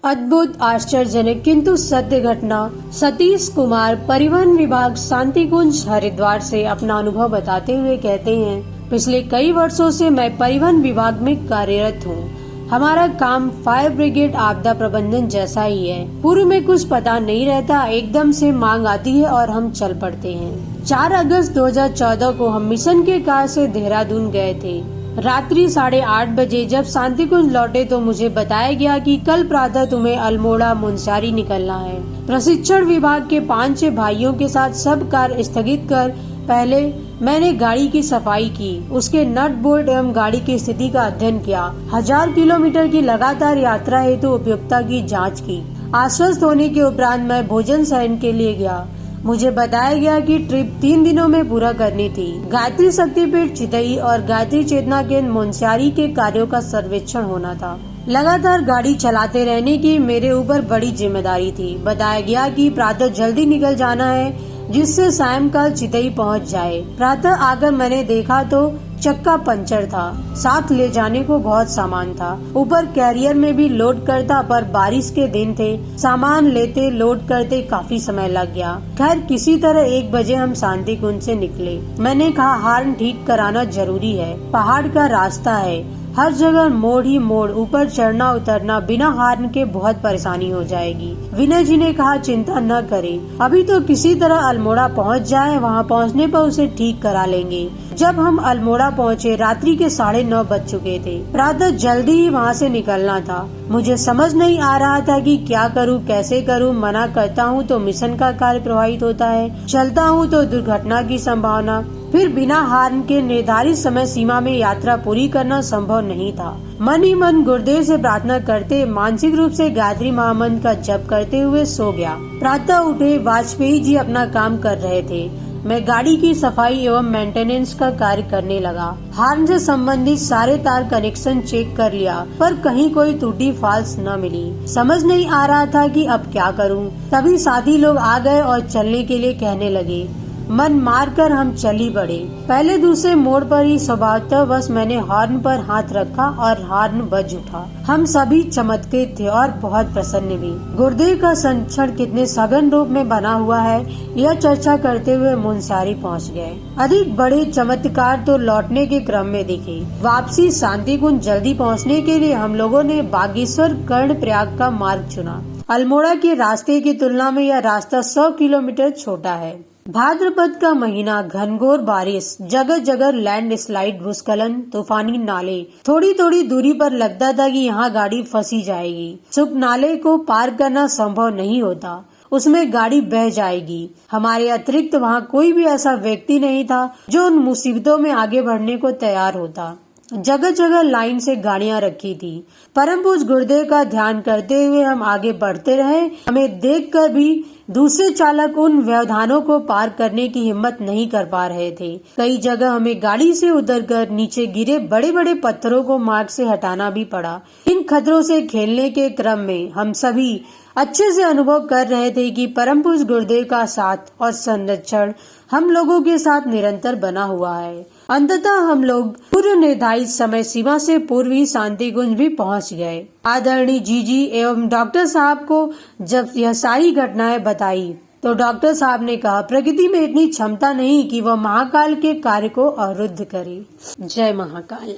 अद्भुत, आश्चर्यजनक किंतु सत्य घटना। सतीश कुमार परिवहन विभाग शांतिकुंज हरिद्वार से अपना अनुभव बताते हुए कहते हैं, पिछले कई वर्षों से मैं परिवहन विभाग में कार्यरत हूँ। हमारा काम फायर ब्रिगेड आपदा प्रबंधन जैसा ही है। पूर्व में कुछ पता नहीं रहता, एकदम से मांग आती है और हम चल पड़ते हैं। 4 अगस्त 2014 को हम मिशन के कार से देहरादून गए थे। रात्रि 8:30 बजे जब शांतिकुंज लौटे तो मुझे बताया गया कि कल प्रातः तुम्हें अल्मोड़ा मुनस्यारी निकलना है। प्रशिक्षण विभाग के 5-6 भाइयों के साथ सब कार्य स्थगित कर पहले मैंने गाड़ी की सफाई की, उसके नट बोल्ट एवं गाड़ी की स्थिति का अध्ययन किया। 1000 किलोमीटर की लगातार यात्रा हेतु उपयुक्तता की जाँच की। आश्वस्त होने के उपरांत मैं भोजन शयन के लिए गया। मुझे बताया गया कि ट्रिप 3 दिनों में पूरा करनी थी। गायत्री शक्तिपीठ चितई और गायत्री चेतना केंद्र मुनस्यारी के कार्यों का सर्वेक्षण होना था। लगातार गाड़ी चलाते रहने की मेरे ऊपर बड़ी जिम्मेदारी थी। बताया गया कि प्रातः जल्दी निकल जाना है जिससे सायंकाल चितई पहुंच जाए। प्रातः आकर मैंने देखा तो चक्का पंचर था, साथ ले जाने को बहुत सामान था। ऊपर कैरियर में भी लोड करता, पर बारिश के दिन थे, सामान लेते लोड करते काफी समय लग गया। खैर किसी तरह 1 बजे हम शांतिकुंज से निकले। मैंने कहा हार्न ठीक कराना जरूरी है, पहाड़ का रास्ता है, हर जगह मोड़ ही मोड़, ऊपर चढ़ना उतरना, बिना हार्न के बहुत परेशानी हो जाएगी। विनय जी ने कहा चिंता न करे, अभी तो किसी तरह अल्मोड़ा पहुंच जाए, वहां पहुंचने पर उसे ठीक करा लेंगे। जब हम अल्मोड़ा पहुंचे रात्रि के 9:30 बज चुके थे। प्रातः जल्दी ही वहां से निकलना था। मुझे समझ नहीं आ रहा था कि क्या करूं, कैसे करूं। मना करता हूं तो मिशन का कार्य प्रभावित होता है, चलता हूं तो दुर्घटना की संभावना, फिर बिना हार्न के निर्धारित समय सीमा में यात्रा पूरी करना संभव नहीं था। मन ही मन गुरुदेव से प्रार्थना करते, मानसिक रूप से गायत्री महामंत्र का जप करते हुए सो गया। प्रातः उठे, वाजपेयी जी अपना काम कर रहे थे। मैं गाड़ी की सफाई एवं मेंटेनेंस का कार्य करने लगा। हार्न से संबंधित सारे तार कनेक्शन चेक कर लिया, पर कहीं कोई त्रुटि फॉल्स न मिली। समझ नहीं आ रहा था कि अब क्या करूं। तभी साथी लोग आ गए और चलने के लिए कहने लगे। मन मार कर हम चली पड़े। पहले दूसरे मोड़ पर ही स्वभावतः मैंने हॉर्न पर हाथ रखा और हॉर्न बज उठा। हम सभी चमत्कृत थे और बहुत प्रसन्न भी। गुरुदेव का संरक्षण कितने सघन रूप में बना हुआ है, यह चर्चा करते हुए मुनस्यारी पहुंच गए। अधिक बड़े चमत्कार तो लौटने के क्रम में दिखे। वापसी शांतिकुंज जल्दी पहुंचने के लिए हम लोगों ने बागेश्वर कर्णप्रयाग का मार्ग चुना। अल्मोड़ा के रास्ते की तुलना में यह रास्ता 100 किलोमीटर छोटा है। भाद्रपद का महीना, घनघोर बारिश, जगह जगह लैंड स्लाइड, भूस्खलन, तूफानी नाले। थोड़ी थोड़ी दूरी पर लगता था कि यहाँ गाड़ी फंसी जाएगी। सुख नाले को पार करना संभव नहीं होता, उसमें गाड़ी बह जाएगी। हमारे अतिरिक्त वहाँ कोई भी ऐसा व्यक्ति नहीं था जो उन मुसीबतों में आगे बढ़ने को तैयार होता। जगह जगह लाइन से गाड़ियां रखी थी। परम पूज्य गुरुदेव का ध्यान करते हुए हम आगे बढ़ते रहे। हमें देखकर भी दूसरे चालक उन व्यवधानों को पार करने की हिम्मत नहीं कर पा रहे थे। कई जगह हमें गाड़ी से उतरकर नीचे गिरे बड़े बड़े पत्थरों को मार्ग से हटाना भी पड़ा। इन खतरों से खेलने के क्रम में हम सभी अच्छे से अनुभव कर रहे थे कि परम पूज्य गुरुदेव का साथ और संरक्षण हम लोगों के साथ निरंतर बना हुआ है। अंततः हम लोग पूर्व निर्धारित समय सीमा से पूर्व ही शांतिकुंज भी पहुंच गए। आदरणीय जी एवं डॉक्टर साहब को जब यह सारी घटनाएं बताई तो डॉक्टर साहब ने कहा, प्रकृति में इतनी क्षमता नहीं कि वह महाकाल के कार्य को अवरुद्ध करे। जय महाकाल।